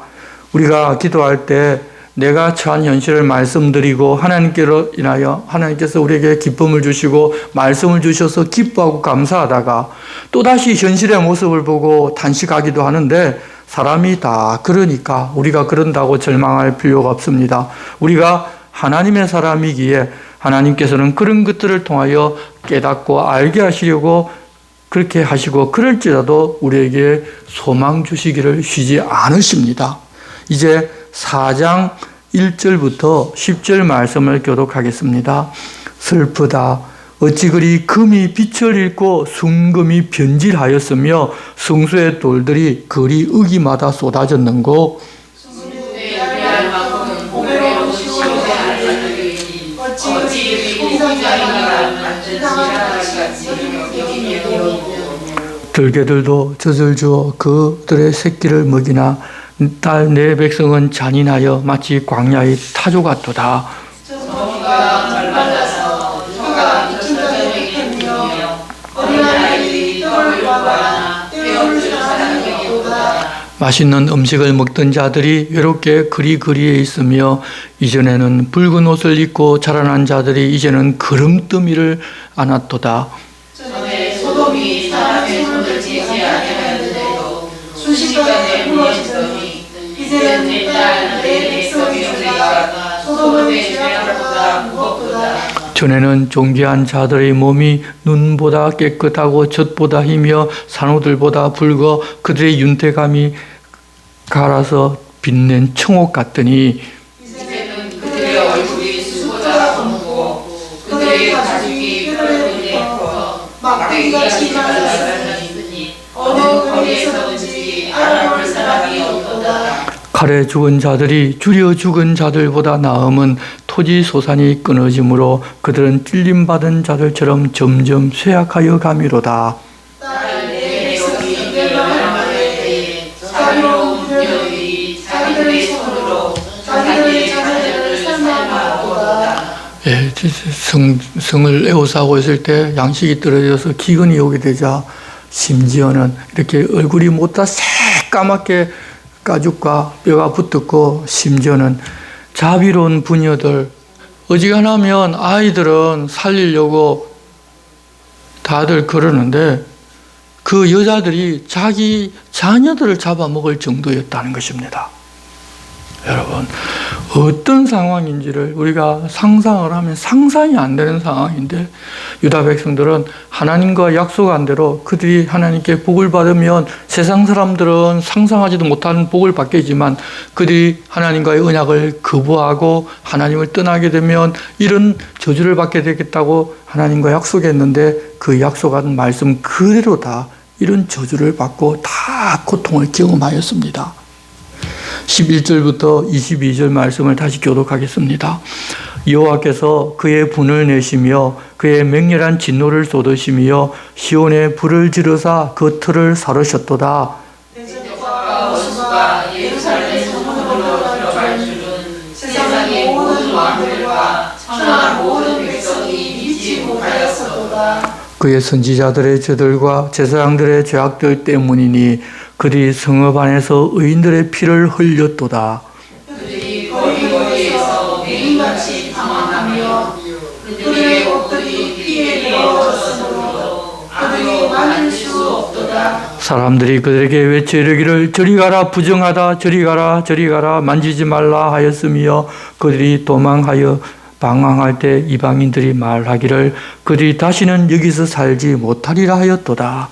우리가 기도할 때 내가 처한 현실을 말씀드리고 하나님께로 인하여 하나님께서 우리에게 기쁨을 주시고 말씀을 주셔서 기뻐하고 감사하다가 또다시 현실의 모습을 보고 탄식하기도 하는데 사람이 다 그러니까 우리가 그런다고 절망할 필요가 없습니다. 우리가 하나님의 사람이기에 하나님께서는 그런 것들을 통하여 깨닫고 알게 하시려고 그렇게 하시고 그럴지라도 우리에게 소망 주시기를 쉬지 않으십니다. 이제 4장 1절부터 10절 말씀을 교독하겠습니다. 슬프다. 어찌 그리 금이 빛을 잃고 순금이 변질하였으며 성소의 돌들이 그리 의기마다 쏟아졌는고. 들개들도 젖을 주어 그들의 새끼를 먹이나 딸 내 백성은 잔인하여 마치 광야의 타조 같도다. 맛있는 음식을 먹던 자들이 외롭게 그리에 있으며 이전에는 붉은 옷을 입고 자라난 자들이 이제는 그름더미를 안았도다. 전에 소돔이 사람의 손을 지지 아니하였는데도 순식간에 무너지더니 이제는 내 딸 내 백성의 죄가 소돔의 죄악보다 무겁도다. 전에는 존귀한 자들의 몸이 눈보다 깨끗하고 젖보다 희며 산호들보다 붉어 그들의 윤태감이 갈아서 빛낸 청옥 같더니 이제는 그들의 얼굴이 수보다 검고 그들의 가죽이 뼈를 내고 막대기가 지나가니 어느 거리에서든지 알아볼 사람이 없도다. 칼에 죽은 자들이 줄여 죽은 자들보다 나음은 토지 소산이 끊어지므로 그들은 찔림받은 자들처럼 점점 쇠약하여 가미로다. 딸 내 백성이 멸망할 때에 자비로운 부녀들이 자기들의 손으로 자기들의 자녀를 삶아보도다. 예, 성을 애호사하고 있을 때 양식이 떨어져서 기근이 오게 되자 심지어는 이렇게 얼굴이 못다 새까맣게 가죽과 뼈가 붙었고 심지어는 자비로운 부녀들 어지간하면 아이들은 살리려고 다들 그러는데 그 여자들이 자기 자녀들을 잡아먹을 정도였다는 것입니다. 여러분 어떤 상황인지를 우리가 상상을 하면 상상이 안 되는 상황인데 유다 백성들은 하나님과 약속한 대로 그들이 하나님께 복을 받으면 세상 사람들은 상상하지도 못하는 복을 받겠지만 그들이 하나님과의 언약을 거부하고 하나님을 떠나게 되면 이런 저주를 받게 되겠다고 하나님과 약속했는데 그 약속한 말씀 그대로 다 이런 저주를 받고 다 고통을 경험하였습니다. 11절부터 22절 말씀을 다시 교독하겠습니다. 여호와께서 그의 분을 내시며 그의 맹렬한 진노를 쏟으시며 시온에 불을 지르사 그 틀을 사르셨도다. 대적과 원수가 예루살렘 성문으로 들어갈 줄은 세상의 모든 왕들과 천하 모든 백성이 믿지 못하였었도다. 그의 선지자들의 죄들과 제사장들의 죄악들 때문이니 그들이 성읍 안에서 의인들의 피를 흘렸도다. 그들이 거리거리에서 매인같이 방황하며 그들의 옷들이 사람들이 그들에게 외쳐 이르기를 저리 가라 부정하다 저리 가라 저리 가라 만지지 말라 하였으며 그들이 도망하여 방황할 때 이방인들이 말하기를 그들이 다시는 여기서 살지 못하리라 하였도다.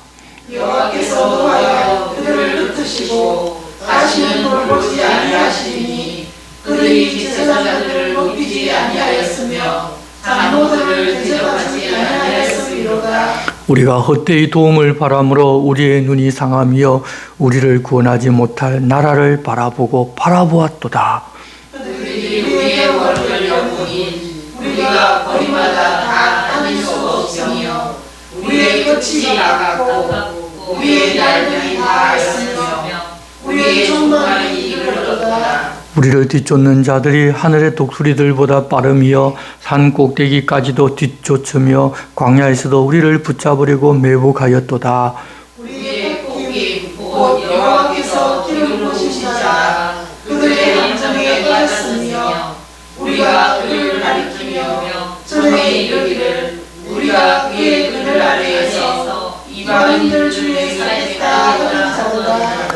여호와께서 노하여 그들을 흩으시고 다시는 돌보지 아니하시리니 그들이 제사장들을 높이지 아니하였으며 장로들을 대접하지 아니하였으리로다. 우리가 헛되이 도움을 바람으로 우리의 눈이 상하며 우리를 구원하지 못할 나라를 바라보고 바라보았도다. 그들이 우리의 월을 여보니 우리가 거리마다 다 다닐 수 없으며 우리의 끝이 나갔고 우리의 날들이 다했으며 우리의 종말이 이르렀도다. 우리를 뒤쫓는 자들이 하늘의 독수리들보다 빠르며 산 꼭대기까지도 뒤쫓으며 광야에서도 우리를 붙잡으려고 매복하였도다. 우리의 복이 곧 여호와께서 기름 부으신 자 그들의 함정에 빠졌으며 우리가 그를 가리키며 전에 이르기를 우리가 그의 그늘 아래에서 이방인들 중에 살겠다 하던 자도다.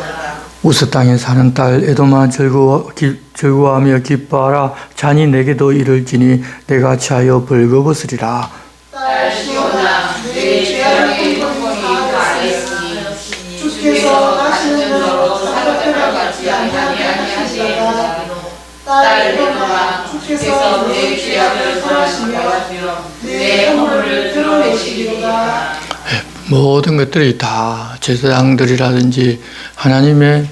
우스 땅에 사는 딸 에돔아 즐거워하며 기뻐하라. 잔이 내게도 이를지니 내가 취하여 벌거벗으리라. 딸 시온아 내 죄악의 형벌이 다하였으니 주께서 다시는 너로 사로펴라 가지 아니하시리라. 딸 에돔아 주께서 내 죄악을 사하시며 내 허물을 드러내시리로다. 모든 것들이 다 제사장들이라든지 하나님의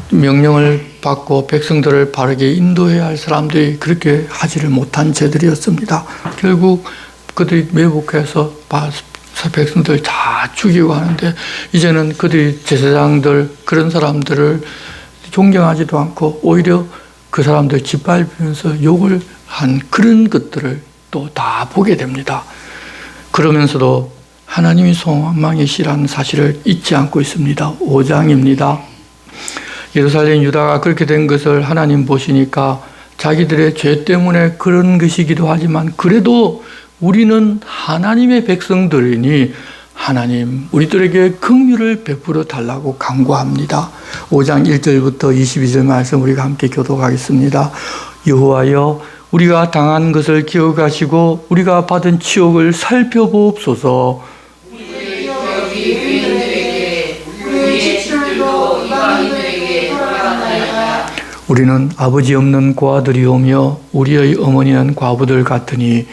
명령을 받고 백성들을 바르게 인도해야 할 사람들이 그렇게 하지를 못한 죄들이었습니다. 결국 그들이 매복해서 백성들 다 죽이고 하는데 이제는 그들이 제사장들 그런 사람들을 존경하지도 않고 오히려 그 사람들 짓밟으면서 욕을 한 그런 것들을 또 다 보게 됩니다. 그러면서도 하나님이 소망이시라는 사실을 잊지 않고 있습니다. 5장입니다. 예루살렘 유다가 그렇게 된 것을 하나님 보시니까 자기들의 죄 때문에 그런 것이기도 하지만 그래도 우리는 하나님의 백성들이니 하나님 우리들에게 긍휼을 베풀어 달라고 간구합니다. 5장 1절부터 22절 말씀 우리가 함께 교독하겠습니다. 여호와여 우리가 당한 것을 기억하시고 우리가 받은 치욕을 살펴보옵소서. 우리의 기억이 의인들에게 우리의 집들도 이방인들에게 돌아간다이다. 우리는 아버지 없는 고아들이오며 우리의 어머니는 과부들 같으니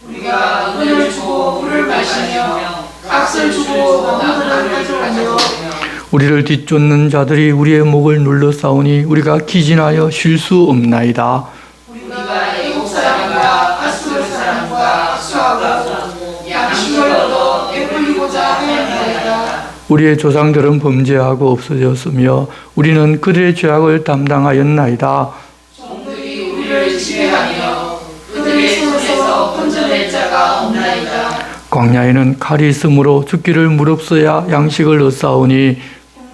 우리가 은을 주고 물을 마시며 값을 주고 나무들을 가져오며 우리를 뒤쫓는 자들이 우리의 목을 눌러 싸우니 우리가 기진하여 쉴 수 없나이다. 우리가 애국 사람과 아수르 사람과 수하고 양식을 얻어 베풀리고자 하였나이다. 우리의 조상들은 범죄하고 없어졌으며 우리는 그들의 죄악을 담당하였나이다. 종들이 우리를 지배하며 그들의 손에서 건져낼 자가 없나이다. 광야에는 칼이 있으므로 죽기를 무릅써야 양식을 얻사오니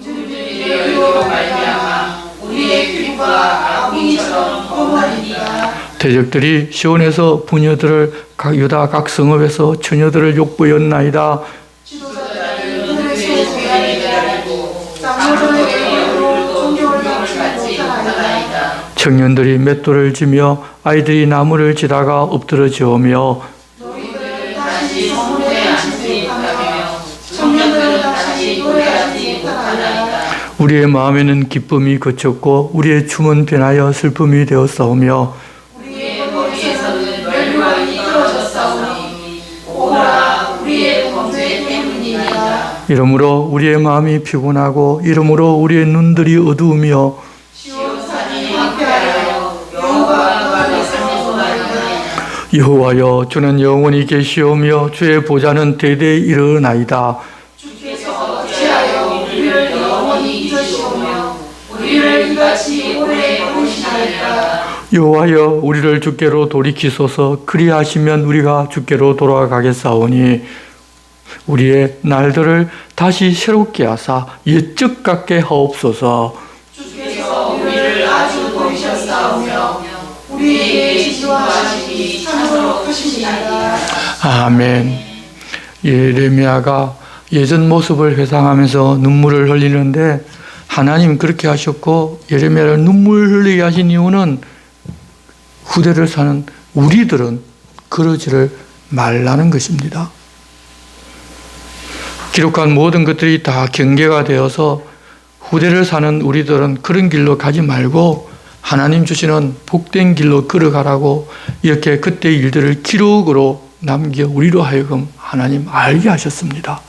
종들이 여기로 말미암아 우리의 귀가 아궁이처럼 험하니이다. 대적들이 시온에서 부녀들을 각 유다 각 성읍에서 처녀들을 욕보였나이다. 지도자들은 그들의 죄악에 기다리고 장로들에게 얼굴로 존경을 받지 못하나이다. 청년들이 맷돌을 지며 아이들이 나무를 지다가 엎드러지오며 너희들은 다시 성문에 앉지 못하며 청년들은 다시 노래하지 못하나이다. 우리의 마음에는 기쁨이 그쳤고 우리의 춤은 변하여 슬픔이 되었사오며 우리의 머리에서는 멸류관이 떨어졌사오니 오라 우리의 범죄 때문이니이다. 이러므로 우리의 마음이 피곤하고 이러므로 우리의 눈들이 어두우며 시온산이 황폐하여 여호와가 내상에 소나이다. 여호와여 주는 영원히 계시오며 주의 보좌는 대대에 이르나이다. 주께서 어찌하여 우리를 영원히 잊으시오며 우리를 이같이 오래 버리시나이까. 여호와여 우리를 주께로 돌이키소서. 그리하시면 우리가 주께로 돌아가겠사오니 우리의 날들을 다시 새롭게 하사 옛적 같게 하옵소서. 주께서 우리를 아주 버리셨사오며 우리에게 지도하시니 참으로 크시니이다. 아멘. 예레미야가 예전 모습을 회상하면서 눈물을 흘리는데 하나님 그렇게 하셨고 예레미야를 눈물 흘리게 하신 이유는 후대를 사는 우리들은 그러지를 말라는 것입니다. 기록한 모든 것들이 다 경계가 되어서 후대를 사는 우리들은 그런 길로 가지 말고 하나님 주시는 복된 길로 걸어가라고 이렇게 그때의 일들을 기록으로 남겨 우리로 하여금 하나님 알게 하셨습니다.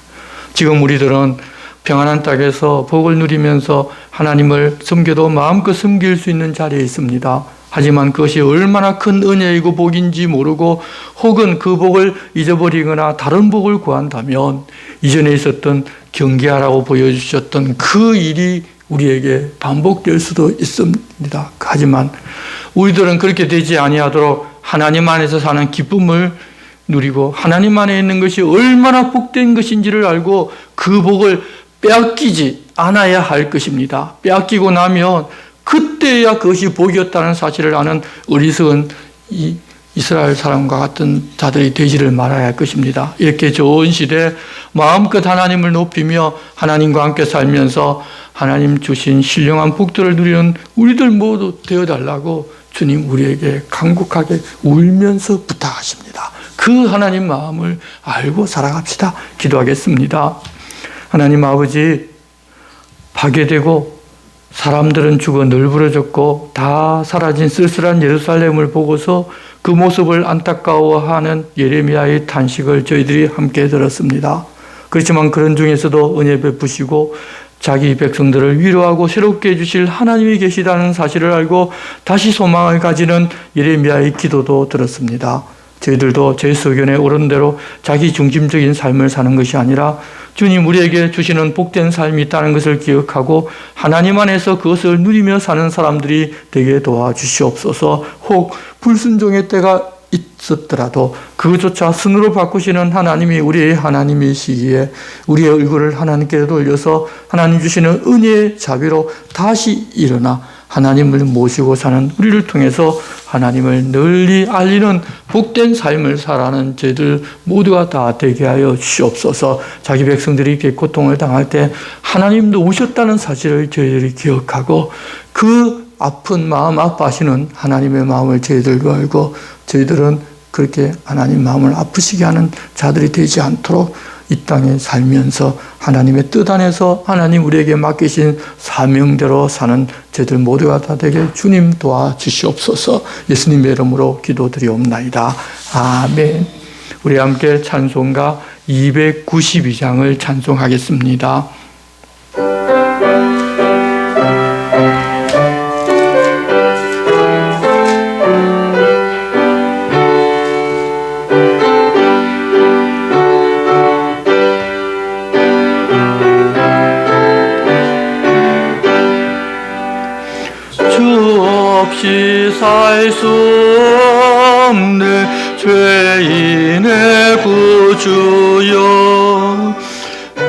지금 우리들은 평안한 땅에서 복을 누리면서 하나님을 섬겨도 마음껏 섬길 수 있는 자리에 있습니다. 하지만 그것이 얼마나 큰 은혜이고 복인지 모르고 혹은 그 복을 잊어버리거나 다른 복을 구한다면 이전에 있었던 경계하라고 보여주셨던 그 일이 우리에게 반복될 수도 있습니다. 하지만 우리들은 그렇게 되지 아니하도록 하나님 안에서 사는 기쁨을 누리고 하나님 안에 있는 것이 얼마나 복된 것인지를 알고 그 복을 빼앗기지 않아야 할 것입니다. 빼앗기고 나면 그때야 그것이 복이었다는 사실을 아는 어리석은 이스라엘 사람과 같은 자들이 되지를 말아야 할 것입니다. 이렇게 좋은 시대에 마음껏 하나님을 높이며 하나님과 함께 살면서 하나님 주신 신령한 복들을 누리는 우리들 모두 되어달라고 주님 우리에게 간곡하게 울면서 부탁하십니다. 그 하나님 마음을 알고 살아갑시다. 기도하겠습니다. 하나님 아버지, 파괴되고 사람들은 죽어 널브러졌고 다 사라진 쓸쓸한 예루살렘을 보고서 그 모습을 안타까워하는 예레미야의 탄식을 저희들이 함께 들었습니다. 그렇지만 그런 중에서도 은혜 베푸시고 자기 백성들을 위로하고 새롭게 해주실 하나님이 계시다는 사실을 알고 다시 소망을 가지는 예레미야의 기도도 들었습니다. 저희들도 제 소견에 옳은 대로 자기 중심적인 삶을 사는 것이 아니라 주님 우리에게 주시는 복된 삶이 있다는 것을 기억하고 하나님 안에서 그것을 누리며 사는 사람들이 되게 도와주시옵소서. 혹 불순종의 때가 있었더라도 그것조차 선으로 바꾸시는 하나님이 우리의 하나님이시기에 우리의 얼굴을 하나님께 돌려서 하나님 주시는 은혜의 자비로 다시 일어나 하나님을 모시고 사는 우리를 통해서 하나님을 널리 알리는 복된 삶을 살아가는 저희들 모두가 다 되게 하여 주시옵소서. 자기 백성들이 이렇게 고통을 당할 때 하나님도 오셨다는 사실을 저희들이 기억하고 그 아픈 마음 아파하시는 하나님의 마음을 저희들도 알고 저희들은 그렇게 하나님 마음을 아프시게 하는 자들이 되지 않도록 이 땅에 살면서 하나님의 뜻 안에서 하나님 우리에게 맡기신 사명대로 사는 저희들 모두가 다 되게 주님 도와주시옵소서. 예수님의 이름으로 기도드리옵나이다. 아멘. 우리 함께 찬송가 292장을 찬송하겠습니다. 살 수 없는 죄인의 구주여,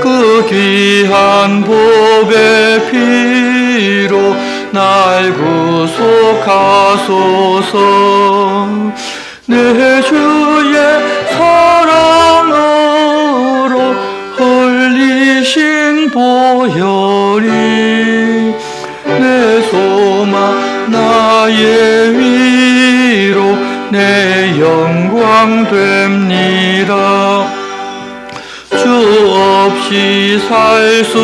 그 귀한 보배 피로 날 구속하소서. 내 주의 사랑으로 흘리신 보혈이 내 소망 나의 위로 내 영광 됩니다. 주 없이 살 수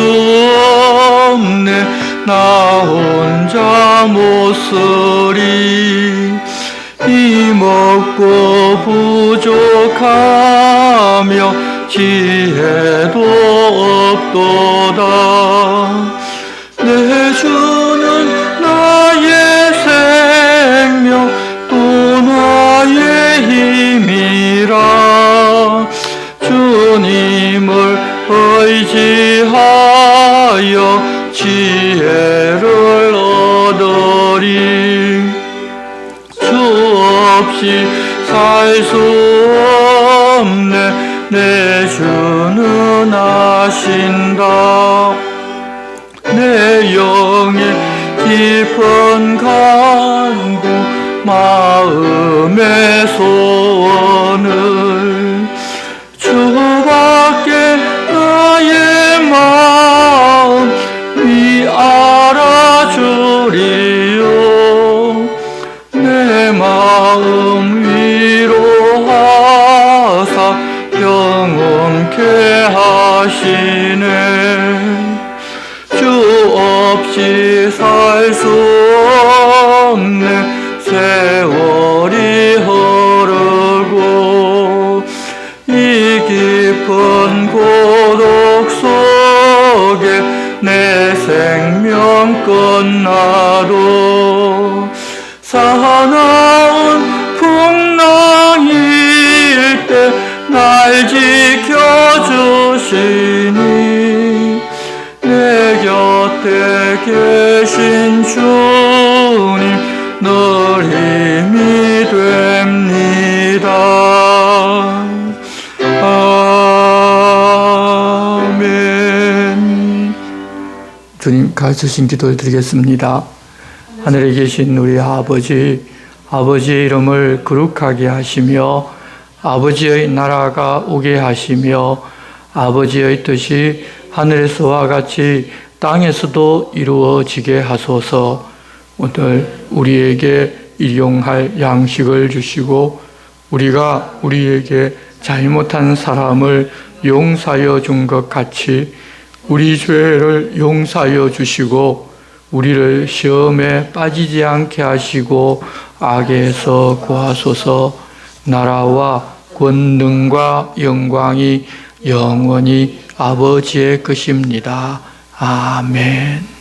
없네 나 혼자 못 쓰리. 힘없고 부족하며 지혜도 없도다. 내 주는 나의 생명 또 나의 힘이라. 주님을 의지하여 지혜를 얻으리. 주 없이 살 수 없네 내 주는 아신다. 내 영의 깊은 간구 마음의 소원을 주밖에 나의 영원케 하시네. 주 없이 살 수 없네. 세월이 흐르고 이 깊은 고독 속에 내 생명 끝나도 사나운 풍랑일 때 날 지켜주시니 내 곁에 계신 주님 늘 힘이 됩니다. 아멘. 주님 가르치신 기도를 드리겠습니다. 하늘에 계신 우리 아버지, 아버지의 이름을 거룩하게 하시며 아버지의 나라가 오게 하시며 아버지의 뜻이 하늘에서와 같이 땅에서도 이루어지게 하소서. 오늘 우리에게 일용할 양식을 주시고 우리가 우리에게 잘못한 사람을 용서하여 준 것 같이 우리 죄를 용서하여 주시고 우리를 시험에 빠지지 않게 하시고 악에서 구하소서. 나라와 권능과 영광이 영원히 아버지의 것입니다. 아멘.